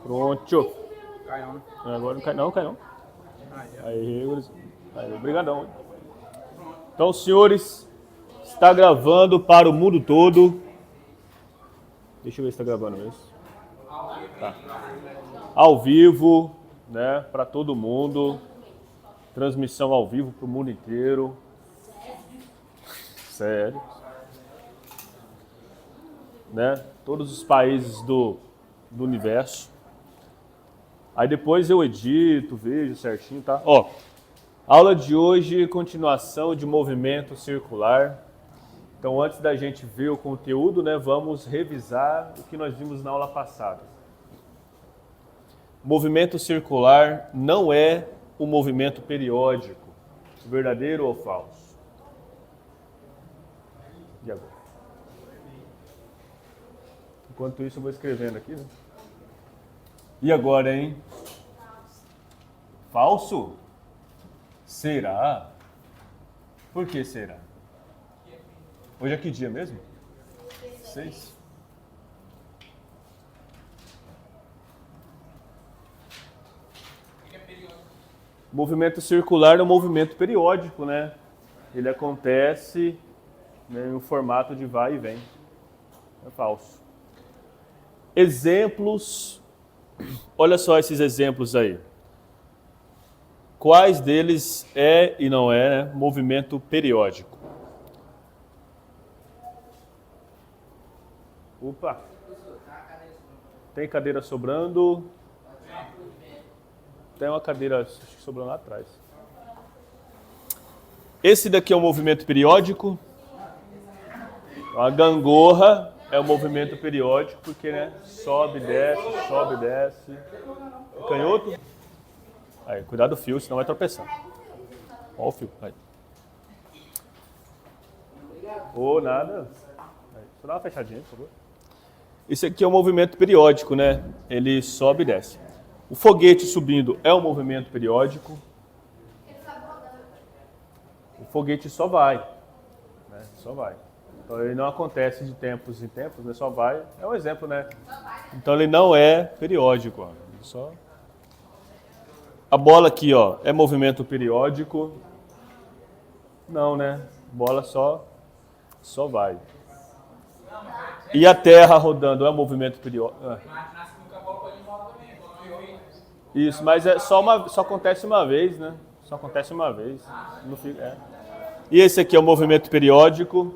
Pronto. Cai não, né? Agora não cai não, cai não. Aí, obrigadão. Então, senhores, está gravando para o mundo todo. Deixa eu ver se está gravando mesmo. Tá. Ao vivo, né, para todo mundo. Transmissão ao vivo para o mundo inteiro. Sério. Né? Todos os países do universo. Aí depois eu edito, vejo certinho, tá? Ó, aula de hoje, continuação de movimento circular. Então, antes da gente ver o conteúdo, né, vamos revisar o que nós vimos na aula passada. Movimento circular não é um movimento periódico, verdadeiro ou falso? E agora? Enquanto isso, eu vou escrevendo aqui, né? E agora, hein? Falso? Será? Por que será? Hoje é que dia mesmo? 6. Movimento circular é um movimento periódico, né? Ele acontece, né, em um formato de vai e vem. É falso. Exemplos. Olha só esses exemplos aí. Quais deles é e não é, né, movimento periódico? Opa! Tem cadeira sobrando? Tem uma cadeira sobrando lá atrás. Esse daqui é um movimento periódico. A gangorra é um movimento periódico porque, né, sobe, desce, sobe, desce. Canhoto? Aí, cuidado do fio, senão vai tropeçar. Olha o fio. Aí. Ou nada. Aí, só dá uma fechadinha, por favor. Esse aqui é um movimento periódico, né? Ele sobe e desce. O foguete subindo é um movimento periódico. O foguete só vai, né? Só vai. Então ele não acontece de tempos em tempos, né? Só vai. É um exemplo, né? Então ele não é periódico, ó. Só. A bola aqui, ó, é movimento periódico? Não, né? Bola só vai. E a Terra rodando é um movimento periódico? Isso, mas é só acontece uma vez, né? Só acontece uma vez. Não fica, é. E esse aqui é o movimento periódico.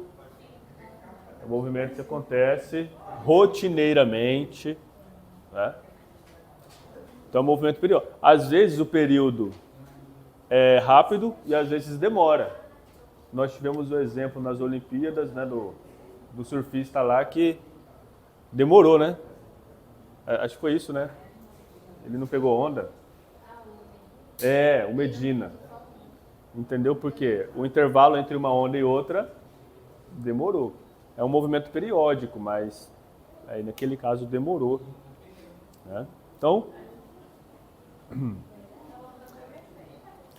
É um movimento que acontece rotineiramente, né? Então é um movimento periódico. Às vezes o período é rápido e às vezes demora. Nós tivemos o exemplo nas Olimpíadas, né, do surfista lá que demorou, né? Acho que foi isso, né? Ele não pegou onda. É, o Medina. Entendeu por quê? O intervalo entre uma onda e outra demorou. É um movimento periódico, mas aí naquele caso demorou, né? Então,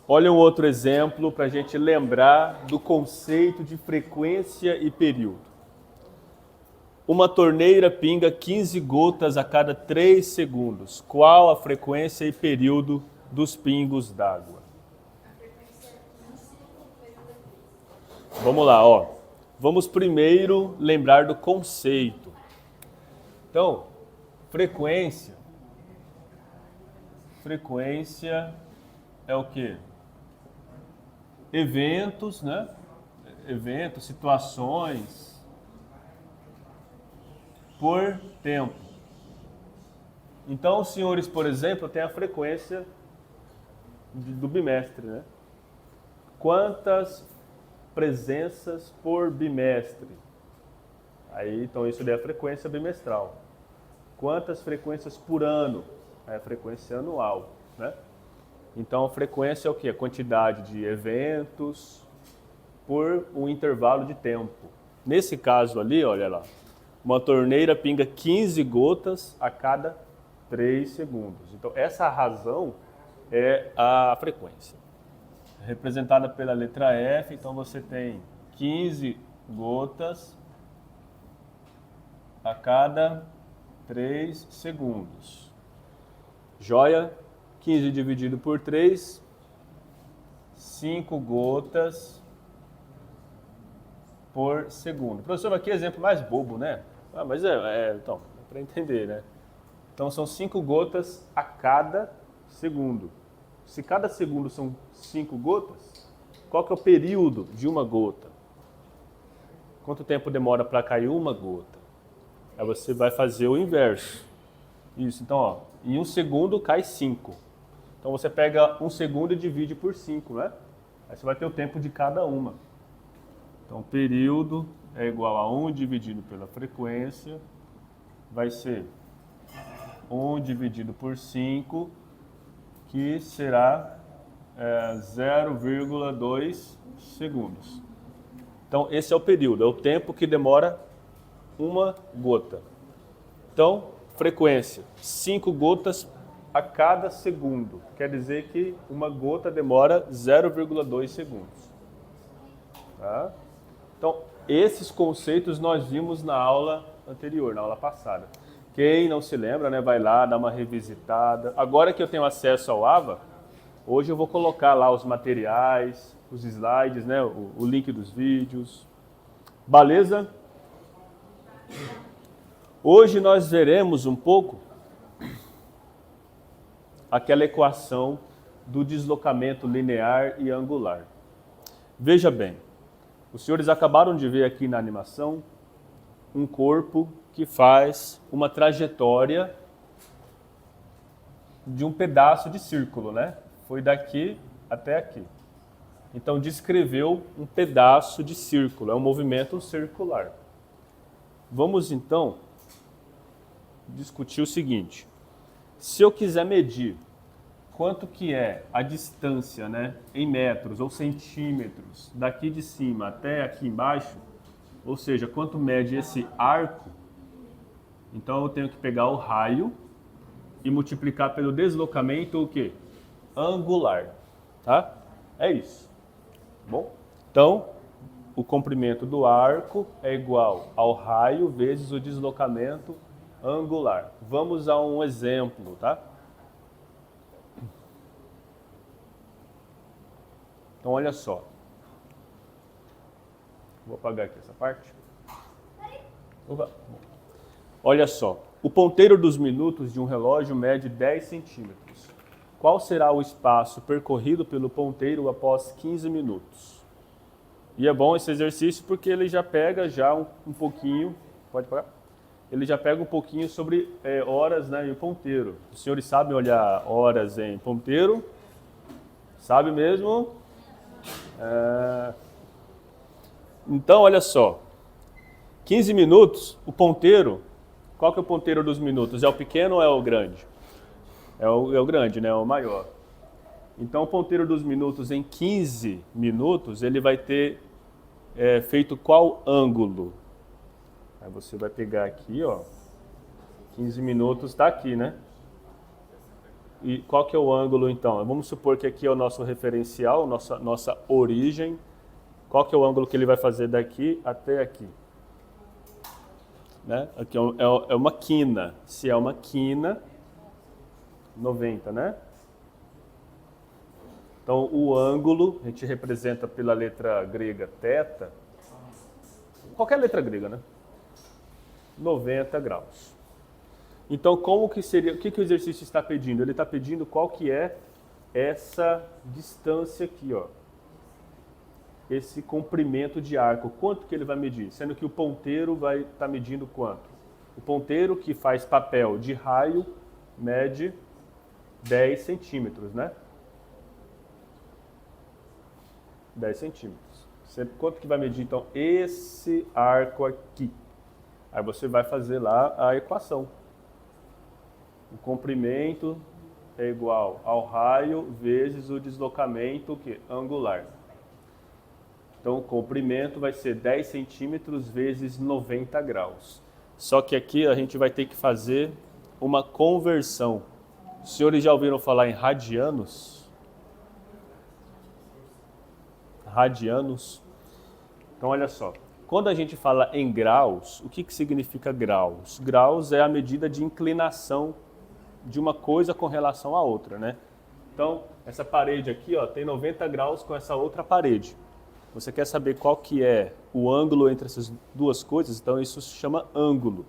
olha um outro exemplo para a gente lembrar do conceito de frequência e período. Uma torneira pinga 15 gotas a cada 3 segundos. Qual a frequência e período dos pingos d'água? Vamos lá, ó. Vamos primeiro lembrar do conceito. Então, frequência. Frequência é o quê? Eventos, né? Eventos, situações por tempo. Então, os senhores, por exemplo, têm a frequência do bimestre, né? Quantas presenças por bimestre? Aí, então, isso daí é a frequência bimestral. Quantas frequências por ano? É a frequência anual, né? Então, a frequência é o quê? A quantidade de eventos por um intervalo de tempo. Nesse caso ali, olha lá, uma torneira pinga 15 gotas a cada 3 segundos. Então, essa razão é a frequência. Representada pela letra F, então você tem 15 gotas a cada 3 segundos. Joia? 15 dividido por 3, 5 gotas por segundo. Professor, aqui é exemplo mais bobo, né? Mas então, para entender, né? Então são 5 gotas a cada segundo. Se cada segundo são 5 gotas, qual que é o período de uma gota? Quanto tempo demora para cair uma gota? Aí você vai fazer o inverso. Isso, então, ó, em 1 segundo cai 5. Então você pega 1 segundo e divide por 5, né? Aí você vai ter o tempo de cada uma. Então o período é igual a 1 dividido pela frequência, vai ser 1 dividido por 5, que será 0,2 segundos. Então esse é o período, é o tempo que demora uma gota. Então, frequência, 5 gotas a cada segundo. Quer dizer que uma gota demora 0,2 segundos. Tá? Então, esses conceitos nós vimos na aula anterior, na aula passada. Quem não se lembra, né, vai lá, dá uma revisitada. Agora que eu tenho acesso ao AVA, hoje eu vou colocar lá os materiais, os slides, né, o link dos vídeos. Beleza? Hoje nós veremos um pouco aquela equação do deslocamento linear e angular. Veja bem, os senhores acabaram de ver aqui na animação um corpo que faz uma trajetória de um pedaço de círculo, né? Foi daqui até aqui. Então descreveu um pedaço de círculo, é um movimento circular. Vamos então discutir o seguinte: se eu quiser medir quanto que é a distância, né, em metros ou centímetros daqui de cima até aqui embaixo, ou seja, quanto mede esse arco, então eu tenho que pegar o raio e multiplicar pelo deslocamento o quê? Angular, tá? É isso. Bom, então o comprimento do arco é igual ao raio vezes o deslocamento angular. Vamos a um exemplo, tá? Então olha só. Vou apagar aqui essa parte. Opa. Olha só. O ponteiro dos minutos de um relógio mede 10 centímetros. Qual será o espaço percorrido pelo ponteiro após 15 minutos? E é bom esse exercício porque ele já pega um pouquinho, pode pagar? Ele já pega um pouquinho sobre horas, né, em ponteiro. Os senhores sabem olhar horas em ponteiro? Sabe mesmo? Então, olha só. 15 minutos, o ponteiro, qual que é o ponteiro dos minutos? É o pequeno ou é o grande? É o grande, né? É o maior. Então, o ponteiro dos minutos em 15 minutos, ele vai ter feito qual ângulo? Aí você vai pegar aqui, ó. 15 minutos está aqui, né? E qual que é o ângulo, então? Vamos supor que aqui é o nosso referencial, nossa origem. Qual que é o ângulo que ele vai fazer daqui até aqui? Né? Aqui é uma quina. Se é uma quina, 90, né? Então, o ângulo, a gente representa pela letra grega θ, qualquer letra grega, né? 90 graus. Então, como que seria, o que o exercício está pedindo? Ele está pedindo qual que é essa distância aqui, ó. Esse comprimento de arco, quanto que ele vai medir? Sendo que o ponteiro vai estar medindo quanto? O ponteiro que faz papel de raio mede 10 centímetros, né? 10 centímetros. Quanto que vai medir, então, esse arco aqui? Aí você vai fazer lá a equação. O comprimento é igual ao raio vezes o deslocamento angular. Então, o comprimento vai ser 10 centímetros vezes 90 graus. Só que aqui a gente vai ter que fazer uma conversão. Os senhores já ouviram falar em radianos? Radianos. Então, olha só. Quando a gente fala em graus, o que significa graus? Graus é a medida de inclinação de uma coisa com relação à outra, né? Então, essa parede aqui, ó, tem 90 graus com essa outra parede. Você quer saber qual que é o ângulo entre essas duas coisas? Então, isso se chama ângulo.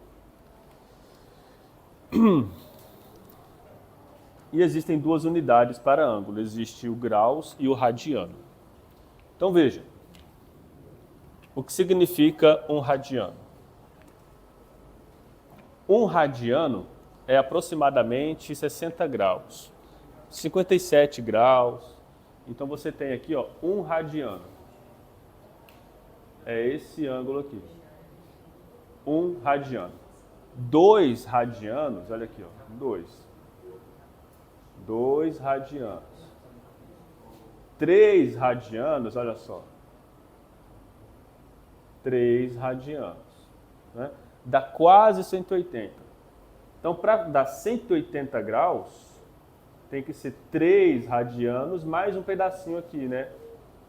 E existem duas unidades para ângulo. Existe o graus e o radiano. Então, veja. O que significa um radiano? Um radiano é aproximadamente 60 graus. 57 graus. Então, você tem aqui, ó, um radiano. É esse ângulo aqui. Um radiano. 2 radianos, olha aqui, ó, 2 radianos. 3 radianos, olha só. 3 radianos. Né? Dá quase 180. Então, para dar 180 graus, tem que ser 3 radianos mais um pedacinho aqui, né?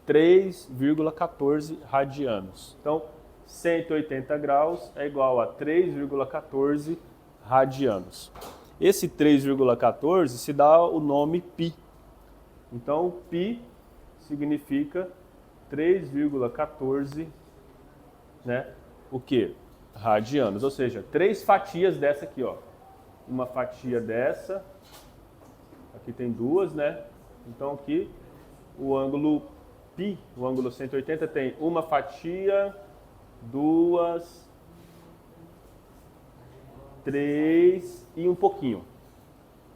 3,14 radianos. Então, 180 graus é igual a 3,14 radianos. Esse 3,14 se dá o nome π. Então, π significa 3,14, né? O quê? Radianos. Ou seja, 3 fatias dessa aqui, ó. Uma fatia dessa. Aqui tem 2, né? Então, aqui o ângulo π, o ângulo 180, tem uma fatia, 2, 3 e um pouquinho.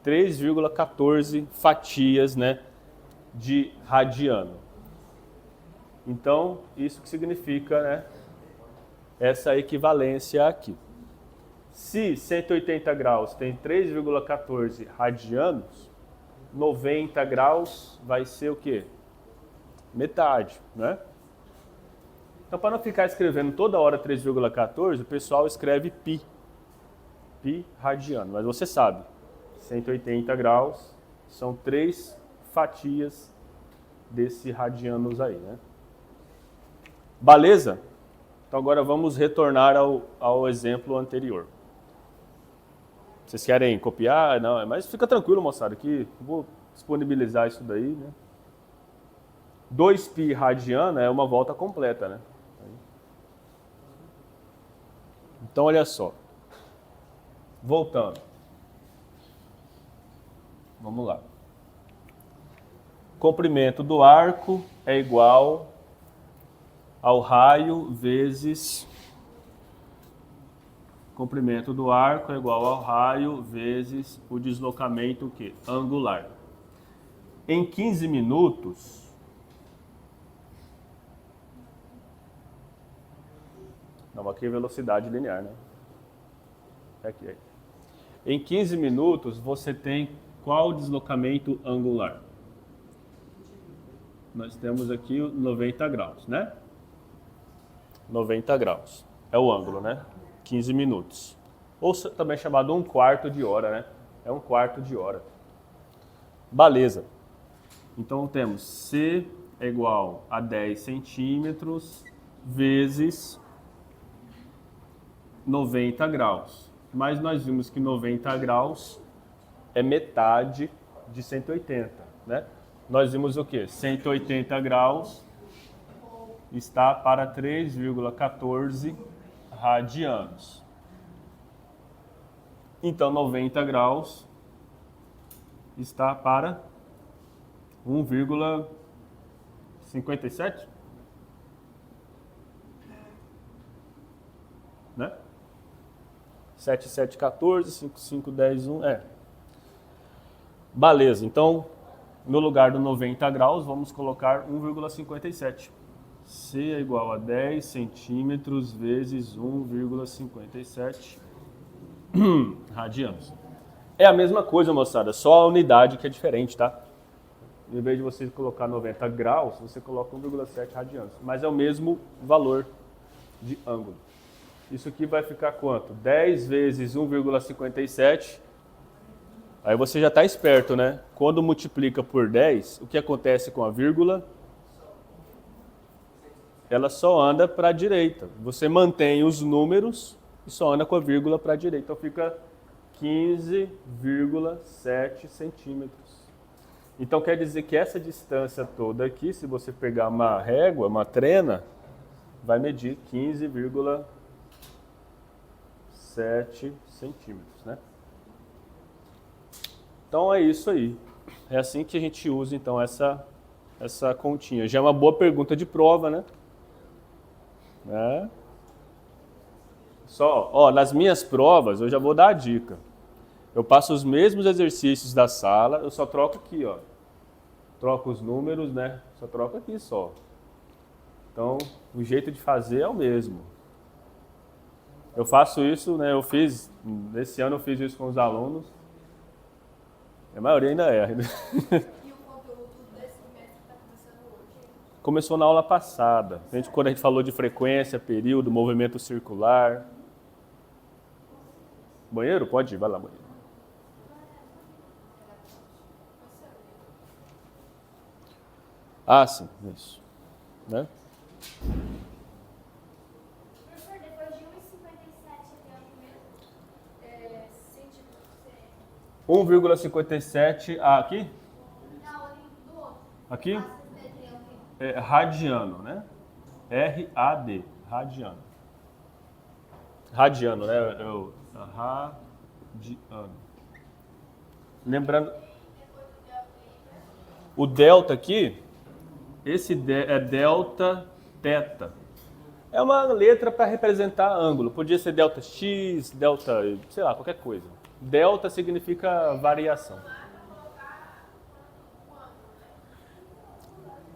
3,14 fatias, né, de radiano. Então, isso que significa, né, essa equivalência aqui. Se 180 graus tem 3,14 radianos, 90 graus vai ser o quê? Metade, né? Então, para não ficar escrevendo toda hora 3,14, o pessoal escreve π. Π radiano. Mas você sabe, 180 graus são 3 fatias desse radianos aí, né? Beleza? Então, agora vamos retornar ao exemplo anterior. Vocês querem copiar? Não, mas fica tranquilo, moçada, que eu vou disponibilizar isso daí, né? 2π radiano é uma volta completa, né? Então, olha só. Voltando. Vamos lá. Comprimento do arco é igual ao raio vezes... Comprimento do arco é igual ao raio vezes o deslocamento o quê? Angular. Em 15 minutos... Não, aqui é velocidade linear, né? Aqui. Em 15 minutos, você tem qual deslocamento angular? Nós temos aqui 90 graus, né? 90 graus. É o ângulo, né? 15 minutos. Ou também chamado 1/4 de hora, né? É 1/4 de hora. Beleza. Então, temos C é igual a 10 centímetros vezes 90 graus. Mas nós vimos que 90 graus é metade de 180, né? Nós vimos o quê? 180 graus está para 3,14 radianos. Então, 90 graus está para 1,57, né? 7, 7, 14, 5, 5, 10, 1, Beleza, então, no lugar do 90 graus, vamos colocar 1,57. C é igual a 10 centímetros vezes 1,57 radianos. É a mesma coisa, moçada, só a unidade que é diferente, tá? Em vez de você colocar 90 graus, você coloca 1,7 radianos. Mas é o mesmo valor de ângulo. Isso aqui vai ficar quanto? 10 vezes 1,57. Aí você já está esperto, né? Quando multiplica por 10, o que acontece com a vírgula? Ela só anda para a direita. Você mantém os números e só anda com a vírgula para a direita. Então fica 15,7 centímetros. Então quer dizer que essa distância toda aqui, se você pegar uma régua, uma trena, vai medir 15,7 centímetros, né? Então é isso aí. É assim que a gente usa então essa continha. Já é uma boa pergunta de prova, né? Só, ó, nas minhas provas, eu já vou dar a dica. Eu passo os mesmos exercícios da sala, eu só troco aqui, ó. Troco os números, né? Só troco aqui só. Então, o jeito de fazer é o mesmo. Eu faço isso, né? Esse ano eu fiz isso com os alunos. A maioria ainda erra. E o conteúdo desse semestre está começando hoje? Começou na aula passada. Quando a gente falou de frequência, período, movimento circular. Banheiro? Pode ir, vai lá, banheiro. Ah, sim, isso. Né? Professor, depois de 1,57 até o primeiro centímetro, 1,57 aqui? não, ali do outro. Aqui? Ah, você vê, ok. É radiano, né? R-A-D, radiano. Radiano, né? Radiano. Lembrando, o delta aqui, esse é delta teta. É uma letra para representar ângulo. Podia ser delta x, delta, sei lá, qualquer coisa. Delta significa variação.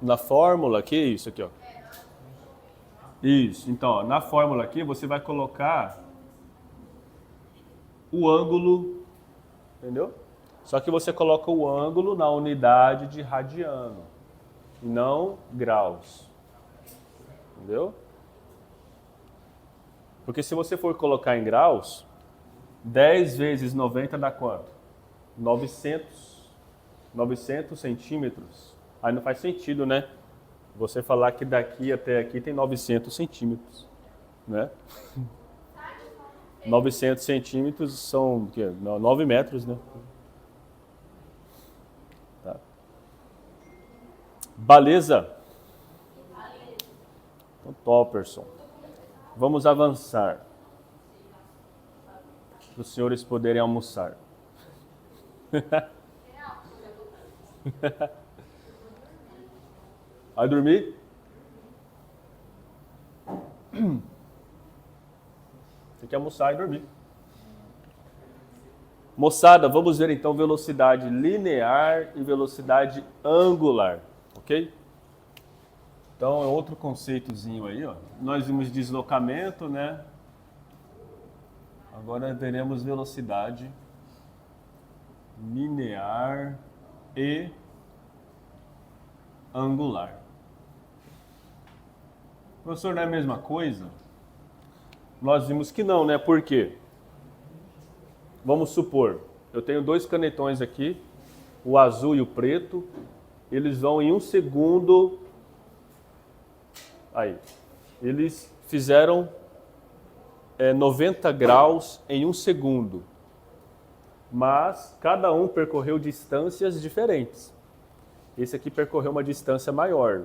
Na fórmula aqui, isso aqui, ó. Isso, então, ó, na fórmula aqui você vai colocar o ângulo, entendeu? Só que você coloca o ângulo na unidade de radiano, e não graus, entendeu? Porque se você for colocar em graus, 10 vezes 90 dá quanto? 900 centímetros. Aí não faz sentido, né? Você falar que daqui até aqui tem 900 centímetros, né? 900 centímetros são o quê? 9 metros, né? Tá. Beleza? Então, Topperson. Vamos avançar. Para os senhores poderem almoçar. Vai dormir? Tem que almoçar e dormir. Moçada, vamos ver então velocidade linear e velocidade angular, ok? Então é outro conceitozinho aí, ó. Nós vimos deslocamento, né? Agora veremos velocidade linear e angular. Professor, não é a mesma coisa? Nós vimos que não, né? Por quê? Vamos supor, eu tenho dois canetões aqui, o azul e o preto, eles vão em 1 segundo. Aí, eles fizeram 90 graus em 1 segundo, mas cada um percorreu distâncias diferentes. Esse aqui percorreu uma distância maior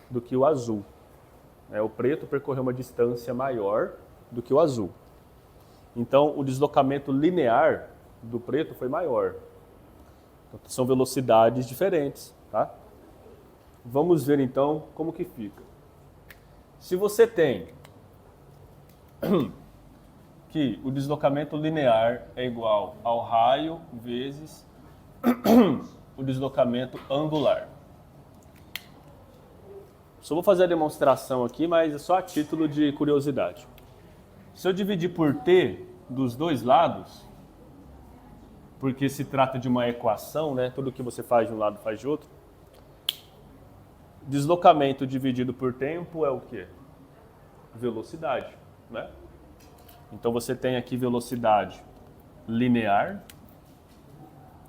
do que o azul. O preto percorreu uma distância maior do que o azul. Então, o deslocamento linear do preto foi maior. Então, são velocidades diferentes, tá? Vamos ver então como que fica. Se você tem que o deslocamento linear é igual ao raio vezes o deslocamento angular. Só vou fazer a demonstração aqui, mas é só a título de curiosidade. Se eu dividir por t dos dois lados, porque se trata de uma equação, né? Tudo que você faz de um lado faz de outro. Deslocamento dividido por tempo é o quê? Velocidade, né? Então você tem aqui velocidade linear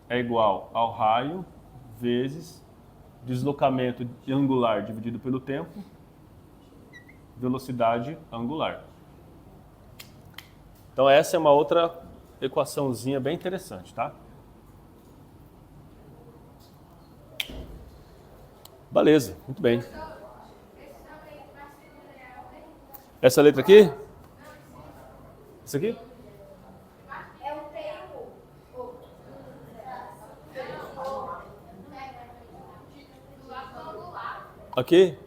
é igual ao raio vezes deslocamento angular dividido pelo tempo, velocidade angular. Então essa é uma outra equaçãozinha bem interessante, tá? Beleza, muito bem. Essa letra aqui? Essa aqui? É o tempo. Aqui?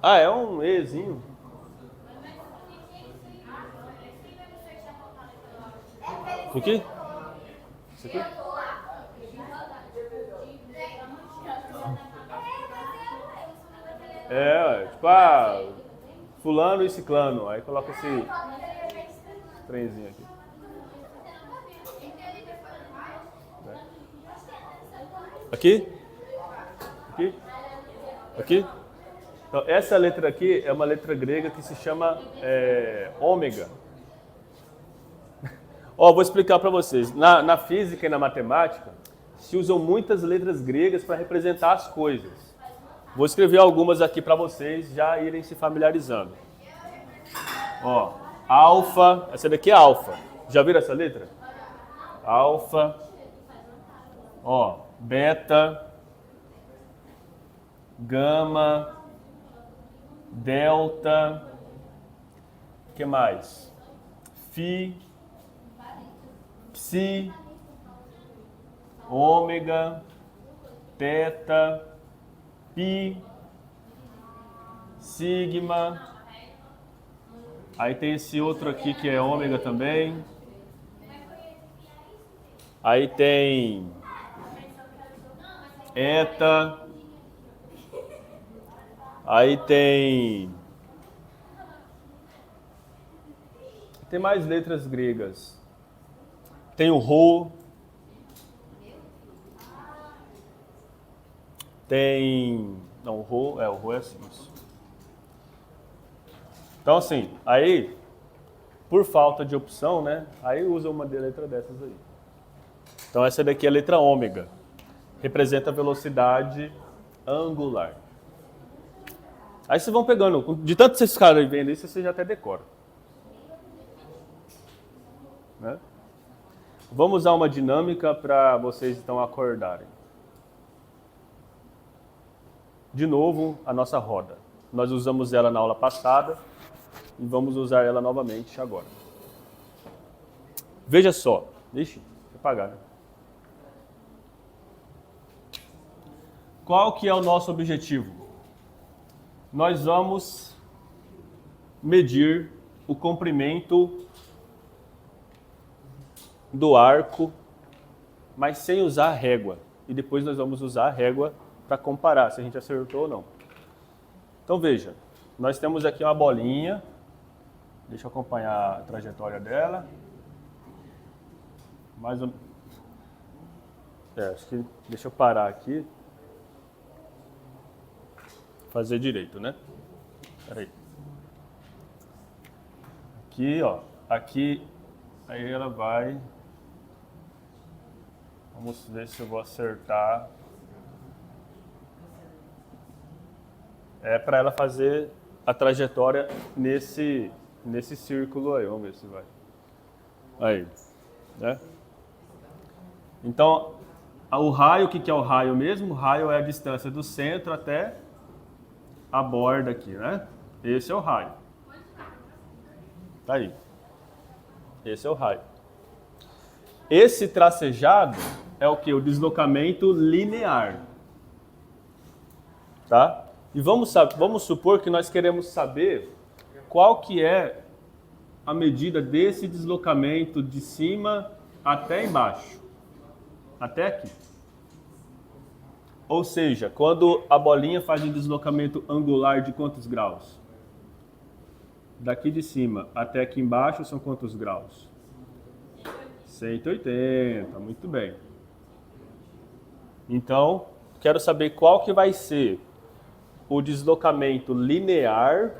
Ah, é um Ezinho. Aqui? Isso aqui? Tipo, fulano e ciclano. Aí coloca esse trenzinho aqui. Aqui? Aqui? Aqui? Então, essa letra aqui é uma letra grega que se chama ômega. Vou explicar para vocês. Na física e na matemática, se usam muitas letras gregas para representar as coisas. Vou escrever algumas aqui para vocês já irem se familiarizando. Alfa, essa daqui é alfa. Já viram essa letra? Alfa. Beta. Gama. Delta. O que mais? Fi. Psi. Ômega. Teta. Pi, sigma, aí tem esse outro aqui que é ômega também, aí tem eta, aí tem mais letras gregas, tem o rho, tem... Não, o rho é assim. Isso. Então, assim, aí, por falta de opção, né? Aí usa uma letra dessas aí. Então, essa daqui é a letra ômega. Representa a velocidade angular. Aí vocês vão pegando... De tanto vocês ficarem vendo isso, você já até decora. Né? Vamos usar uma dinâmica para vocês, então, acordarem. De novo, a nossa roda. Nós usamos ela na aula passada e vamos usar ela novamente agora. Veja só. Ixi, deixa eu apagar, né? Qual que é o nosso objetivo? Nós vamos medir o comprimento do arco, mas sem usar a régua. E depois nós vamos usar a régua para comparar se a gente acertou ou não. Então veja, nós temos aqui uma bolinha, deixa eu acompanhar a trajetória dela. Mais um... acho que deixa eu parar aqui. Fazer direito, né? Peraí. Aqui, aqui, aí ela vai... Vamos ver se eu vou acertar. É para ela fazer a trajetória nesse círculo aí. Vamos ver se vai. Aí, né? Então, o raio, o que é o raio mesmo? O raio é a distância do centro até a borda aqui, né? Esse é o raio. Tá aí. Esse é o raio. Esse tracejado é o que? O deslocamento linear. Tá? E vamos supor que nós queremos saber qual que é a medida desse deslocamento de cima até embaixo. Até aqui. Ou seja, quando a bolinha faz um deslocamento angular de quantos graus? Daqui de cima até aqui embaixo são quantos graus? 180, muito bem. Então, quero saber qual que vai ser o deslocamento linear,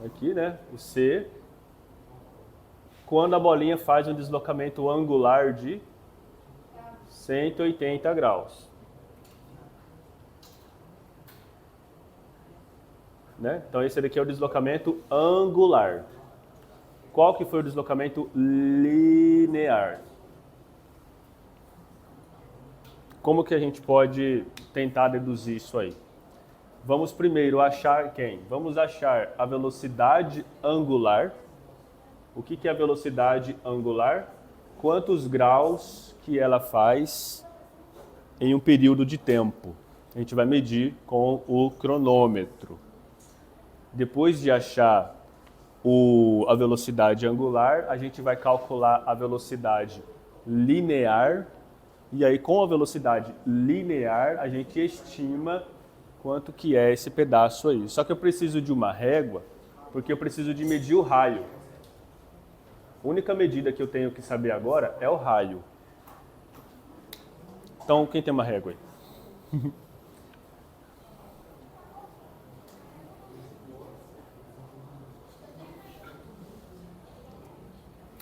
aqui, né, o C, quando a bolinha faz um deslocamento angular de 180 graus. Né? Então esse daqui é o deslocamento angular. Qual que foi o deslocamento linear? Como que a gente pode tentar deduzir isso aí? Vamos primeiro achar quem? Vamos achar a velocidade angular. O que que é a velocidade angular? Quantos graus que ela faz em um período de tempo. A gente vai medir com o cronômetro. Depois de achar a velocidade angular, a gente vai calcular a velocidade linear. E aí, com a velocidade linear, a gente estima quanto que é esse pedaço aí. Só que eu preciso de uma régua, porque eu preciso de medir o raio. A única medida que eu tenho que saber agora é o raio. Então, quem tem uma régua aí?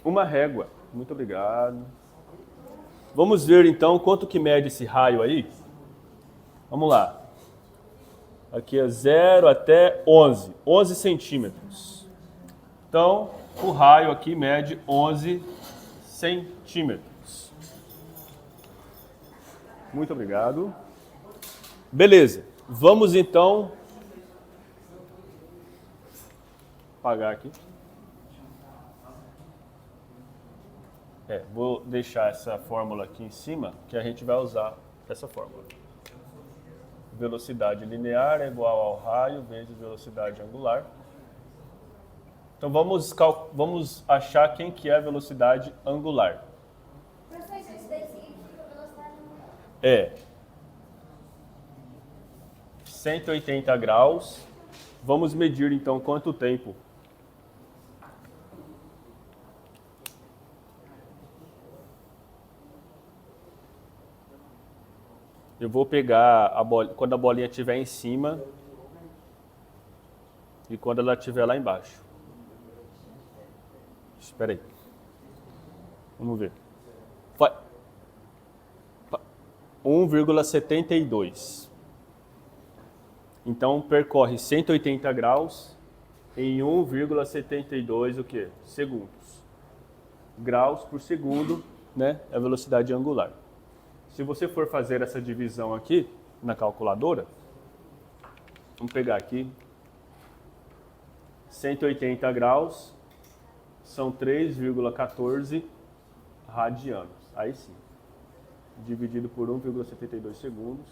Uma régua. Muito obrigado. Vamos ver então quanto que mede esse raio aí. Vamos lá. Aqui é 0 até 11. 11 centímetros. Então, o raio aqui mede 11 centímetros. Muito obrigado. Beleza. Vamos então apagar aqui. Vou deixar essa fórmula aqui em cima, que a gente vai usar essa fórmula. Velocidade linear é igual ao raio vezes velocidade angular. Então vamos achar quem que é a velocidade angular. Professor, isso daí significa velocidade angular? É 180 graus. Vamos medir então quanto tempo. Eu vou pegar quando a bolinha estiver em cima e quando ela estiver lá embaixo. Espera aí. Vamos ver. 1,72. Então percorre 180 graus em 1,72 o quê? Segundos. Graus por segundo, né? É a velocidade angular. Se você for fazer essa divisão aqui na calculadora, vamos pegar aqui, 180 graus são 3,14 radianos. Aí sim, dividido por 1,72 segundos.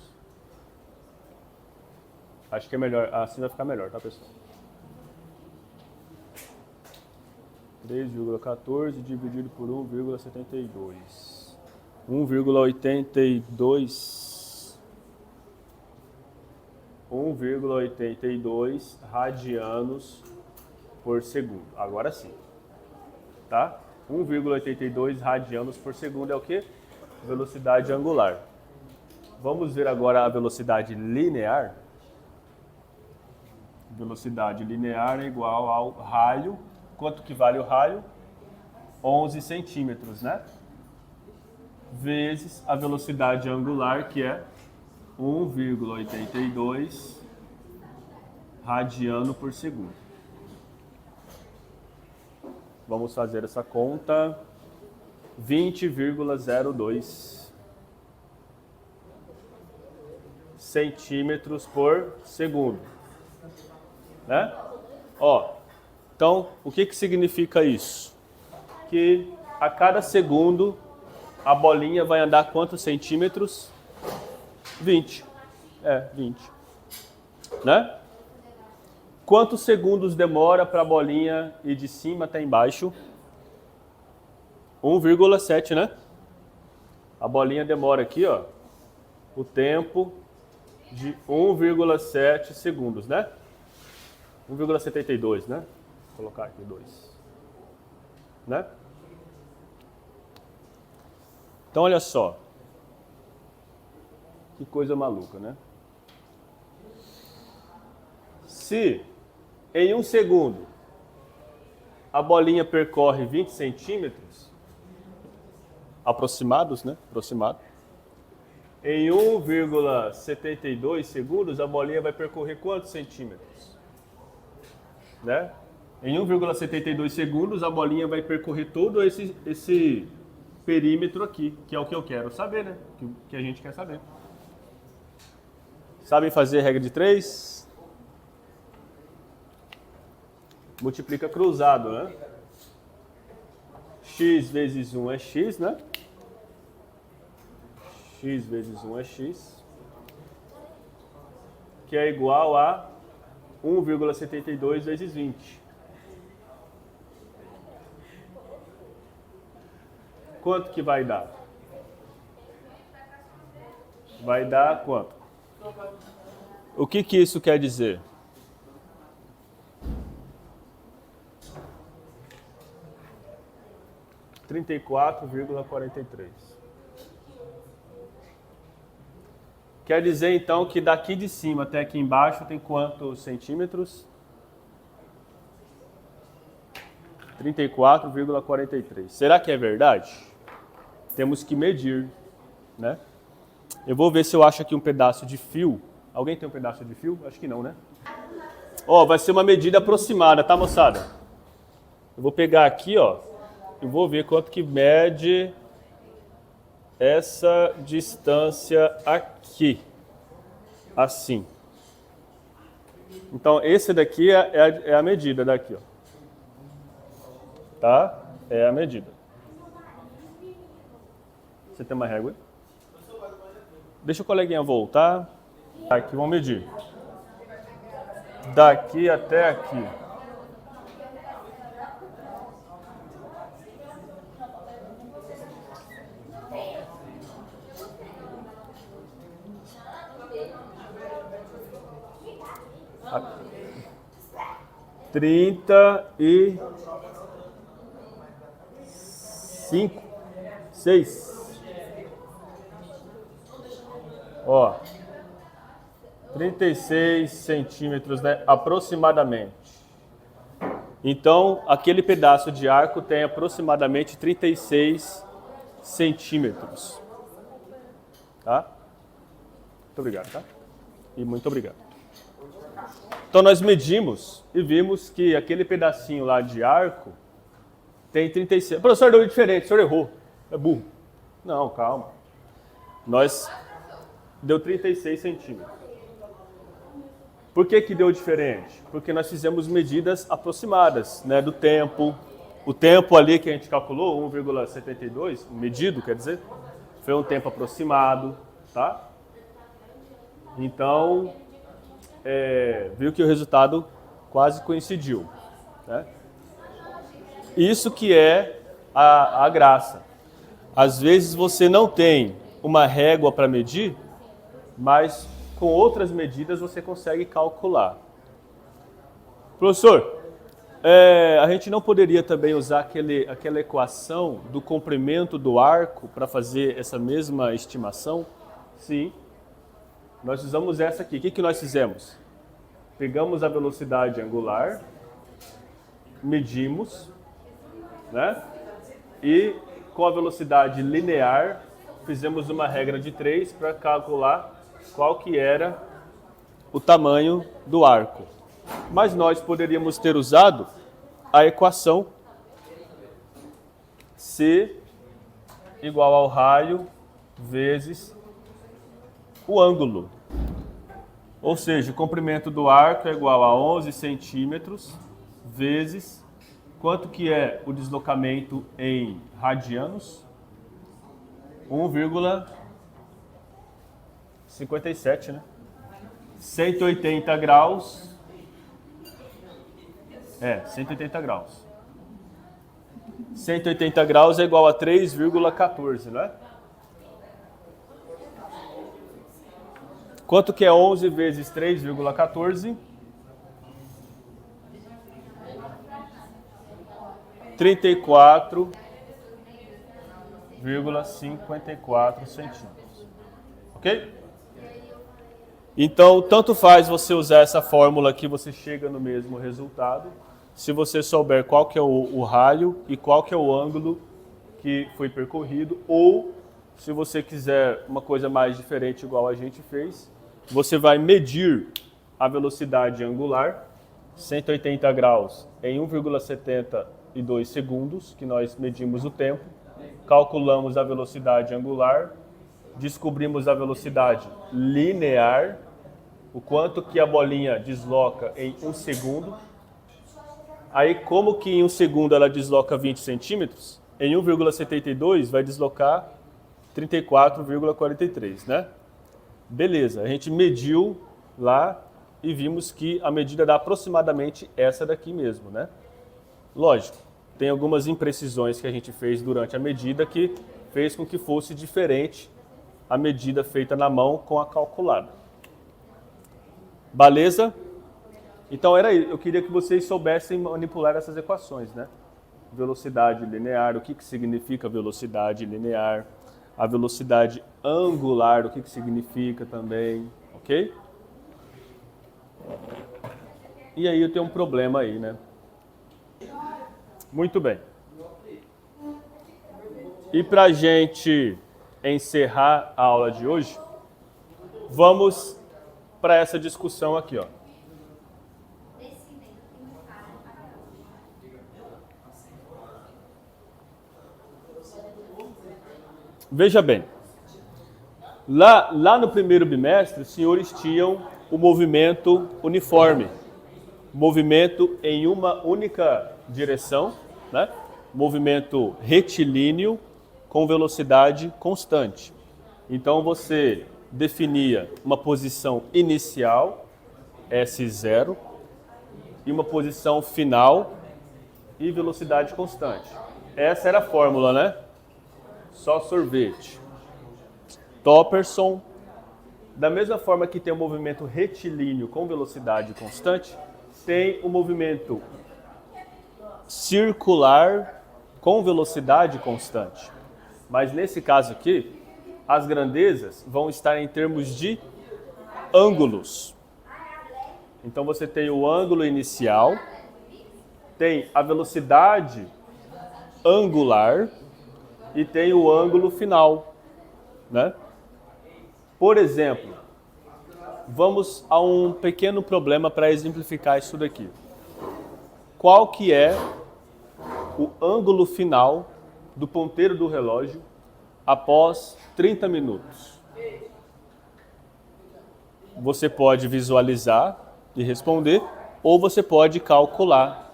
Acho que é melhor, assim vai ficar melhor, tá pessoal? 3,14 dividido por 1,72. 1,82 radianos por segundo. Agora sim, tá? 1,82 radianos por segundo é o que? Velocidade angular. Vamos ver agora a velocidade linear. Velocidade linear é igual ao raio. Quanto que vale o raio? 11 centímetros, né? Vezes a velocidade angular, que é 1,82 radiano por segundo. Vamos fazer essa conta. 20,02 centímetros por segundo. Né? Ó, então, o que significa isso? Que a cada segundo a bolinha vai andar quantos centímetros? 20. 20. Né? Quantos segundos demora para a bolinha ir de cima até embaixo? 1,7, né? A bolinha demora aqui, ó, o tempo de 1,7 segundos, né? 1,72, né? Vou colocar aqui 2. Né? Então, olha só. Que coisa maluca, né? Se em um segundo a bolinha percorre 20 centímetros, aproximados, né? Aproximado. Em 1,72 segundos, a bolinha vai percorrer quantos centímetros? Né? Em 1,72 segundos, a bolinha vai percorrer todo esse perímetro aqui, que é o que eu quero saber, né? Que a gente quer saber. Sabem fazer regra de 3? Multiplica cruzado, né? X vezes 1 é x, né? X vezes 1 é x, que é igual a 1,72 vezes 20. Quanto que vai dar? Vai dar quanto? O que que isso quer dizer? R$ 34,43. Quer dizer, então, que daqui de cima até aqui embaixo tem quantos centímetros? 34,43. Será que é verdade? Temos que medir, né? Eu vou ver se eu acho aqui um pedaço de fio. Alguém tem um pedaço de fio? Acho que não, né? Ó, vai ser uma medida aproximada, tá, moçada? Eu vou pegar aqui, ó, e vou ver quanto que mede essa distância aqui. Assim. Então, esse daqui é a medida daqui, ó. Tá? É a medida. Você tem uma régua? Deixa o coleguinha voltar. Aqui, vamos medir. Daqui até aqui. Trinta e 6. Ó, 36 centímetros, né, aproximadamente. Então, aquele pedaço de arco tem aproximadamente 36 centímetros. Tá? Muito obrigado, tá? E muito obrigado. Então, nós medimos e vimos que aquele pedacinho lá de arco tem 36. O professor deu diferente, o senhor errou. É burro. Não, calma. Nós deu 36 centímetros. Por que que deu diferente? Porque nós fizemos medidas aproximadas, né, do tempo. O tempo ali que a gente calculou, 1,72, medido, quer dizer, foi um tempo aproximado, tá? Então, viu que o resultado quase coincidiu, né? Isso que é a graça. Às vezes você não tem uma régua para medir, mas com outras medidas você consegue calcular. Professor, a gente não poderia também usar aquela equação do comprimento do arco para fazer essa mesma estimação? Sim. Nós usamos essa aqui. O que nós fizemos? Pegamos a velocidade angular, medimos, né? E com a velocidade linear, fizemos uma regra de 3 para calcular qual que era o tamanho do arco. Mas nós poderíamos ter usado a equação C igual ao raio vezes o ângulo. Ou seja, o comprimento do arco é igual a 11 centímetros vezes quanto que é o deslocamento em radianos? 1,57, né? 180 graus. 180 graus. 180 graus é igual a 3,14, não é? Quanto que é 11 vezes 3,14? 34,54 centímetros. Ok? Então, tanto faz você usar essa fórmula que você chega no mesmo resultado, se você souber qual que é o raio e qual que é o ângulo que foi percorrido, ou se você quiser uma coisa mais diferente igual a gente fez, você vai medir a velocidade angular 180 graus em 1,72 segundos, que nós medimos o tempo, calculamos a velocidade angular, descobrimos a velocidade linear, o quanto que a bolinha desloca em 1 segundo. Aí, como que em 1 segundo ela desloca 20 centímetros, em 1,72 vai deslocar 34,43, né? Beleza, a gente mediu lá e vimos que a medida dá aproximadamente essa daqui mesmo, né? Lógico, tem algumas imprecisões que a gente fez durante a medida que fez com que fosse diferente a medida feita na mão com a calculada. Beleza? Então era isso. Eu queria que vocês soubessem manipular essas equações, né? Velocidade linear, o que significa velocidade linear, a velocidade angular, o que significa também, ok? E aí eu tenho um problema aí, né? Muito bem. E para a gente encerrar a aula de hoje, vamos para essa discussão aqui, ó. Veja bem, lá no primeiro bimestre, os senhores tinham o movimento uniforme, movimento em uma única direção, né? Movimento retilíneo com velocidade constante. Então você definia uma posição inicial, S0, e uma posição final e velocidade constante. Essa era a fórmula, né? Só sorvete. Topperson, da mesma forma que tem o movimento retilíneo com velocidade constante, tem o movimento circular com velocidade constante. Mas nesse caso aqui, as grandezas vão estar em termos de ângulos. Então você tem o ângulo inicial, tem a velocidade angular e tem o ângulo final, né? Por exemplo, vamos a um pequeno problema para exemplificar isso daqui. Qual que é o ângulo final do ponteiro do relógio após 30 minutos? Você pode visualizar e responder, ou você pode calcular.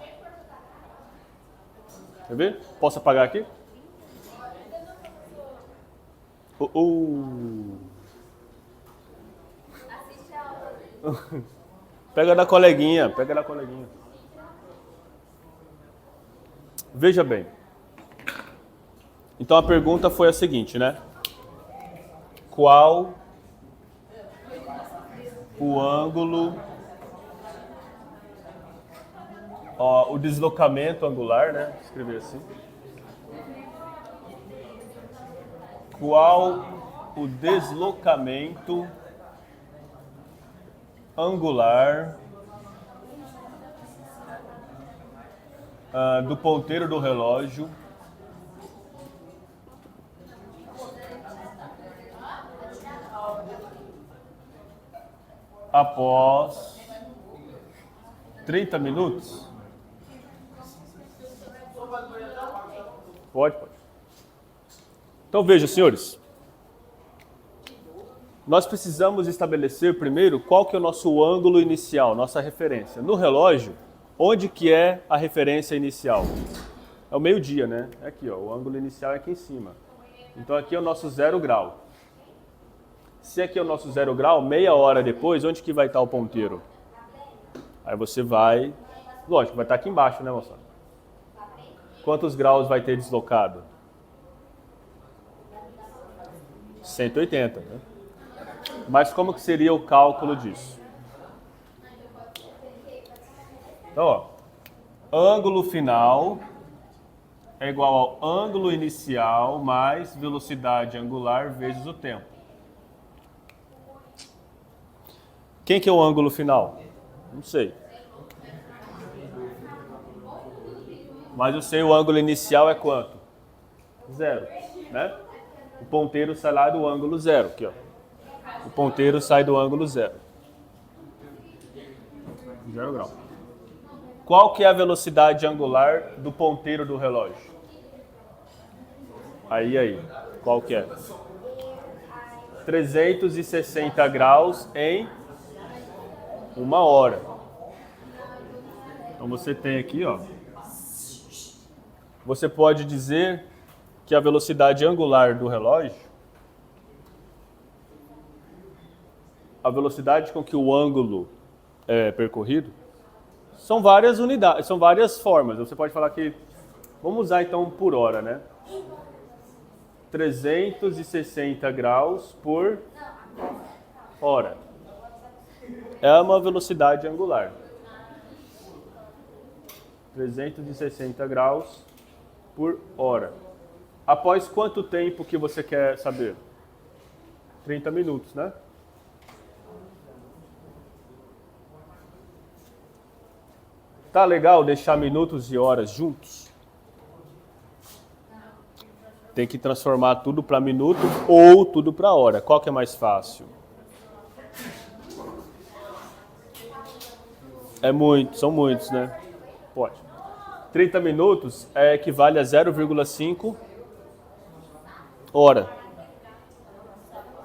Quer ver? Posso apagar aqui? Pega da coleguinha, pega da coleguinha. Veja bem. Então a pergunta foi a seguinte, né? Qual o ângulo, o deslocamento angular, né? Vou escrever assim. Qual o deslocamento angular do ponteiro do relógio após 30 minutos? Pode. Então veja, senhores, nós precisamos estabelecer primeiro qual que é o nosso ângulo inicial, nossa referência. No relógio, onde que é a referência inicial? É o meio-dia, né? É aqui, ó, o ângulo inicial é aqui em cima. Então aqui é o nosso 0 grau. Se aqui é o nosso 0 grau, meia hora depois, onde que vai estar o ponteiro? Aí você vai... Lógico, vai estar aqui embaixo, né, moçada? Quantos graus vai ter deslocado? 180, né? Mas como que seria o cálculo disso? Então, ó, ângulo final é igual ao ângulo inicial mais velocidade angular vezes o tempo. Quem que é o ângulo final? Não sei. Mas eu sei o ângulo inicial é quanto? 0, né? O ponteiro sai lá do ângulo 0, aqui, ó. O ponteiro sai do ângulo 0. 0 grau. Qual que é a velocidade angular do ponteiro do relógio? Aí. Qual que é? 360 graus em 1 hora. Então você tem aqui, ó. Você pode dizer que a velocidade angular do relógio, a velocidade com que o ângulo é percorrido, são várias unidades, são várias formas. Você pode falar que, vamos usar então por hora, né? 360 graus por hora. É uma velocidade angular. 360 graus por hora. Após quanto tempo que você quer saber? 30 minutos, né? Tá legal deixar minutos e horas juntos? Tem que transformar tudo para minuto ou tudo para hora. Qual que é mais fácil? São muitos, né? Pode. 30 minutos equivale a 0,5 hora.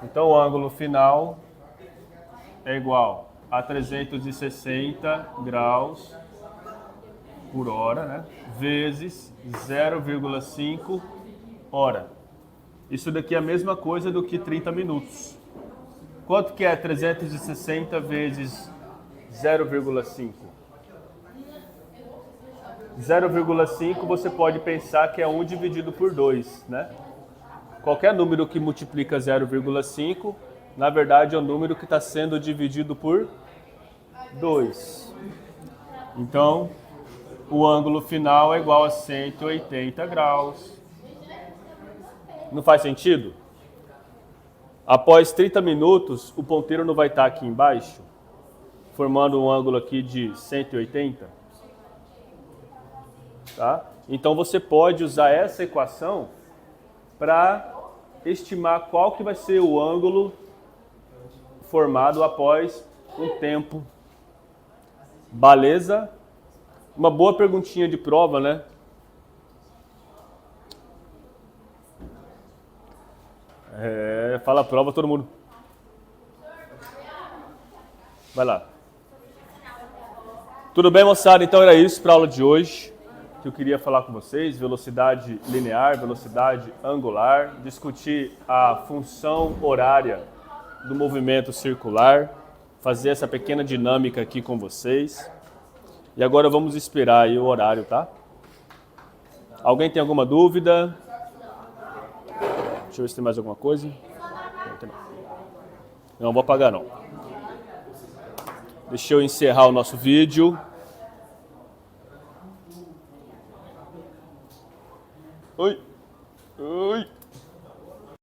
Então o ângulo final é igual a 360 graus por hora, né? Vezes 0,5 hora. Isso daqui é a mesma coisa do que 30 minutos. Quanto que é 360 vezes 0,5? 0,5 você pode pensar que é 1 dividido por 2, né? Qualquer número que multiplica 0,5, na verdade é o número que está sendo dividido por 2. Então, o ângulo final é igual a 180 graus. Não faz sentido? Após 30 minutos, o ponteiro não vai estar aqui embaixo, formando um ângulo aqui de 180? Tá? Então você pode usar essa equação para estimar qual que vai ser o ângulo formado após um tempo. Beleza? Uma boa perguntinha de prova, né? Fala a prova, todo mundo. Vai lá. Tudo bem, moçada? Então era isso para a aula de hoje que eu queria falar com vocês. Velocidade linear, velocidade angular. Discutir a função horária do movimento circular. Fazer essa pequena dinâmica aqui com vocês. E agora vamos esperar aí o horário, tá? Alguém tem alguma dúvida? Deixa eu ver se tem mais alguma coisa. Não vou apagar não. Deixa eu encerrar o nosso vídeo. Oi.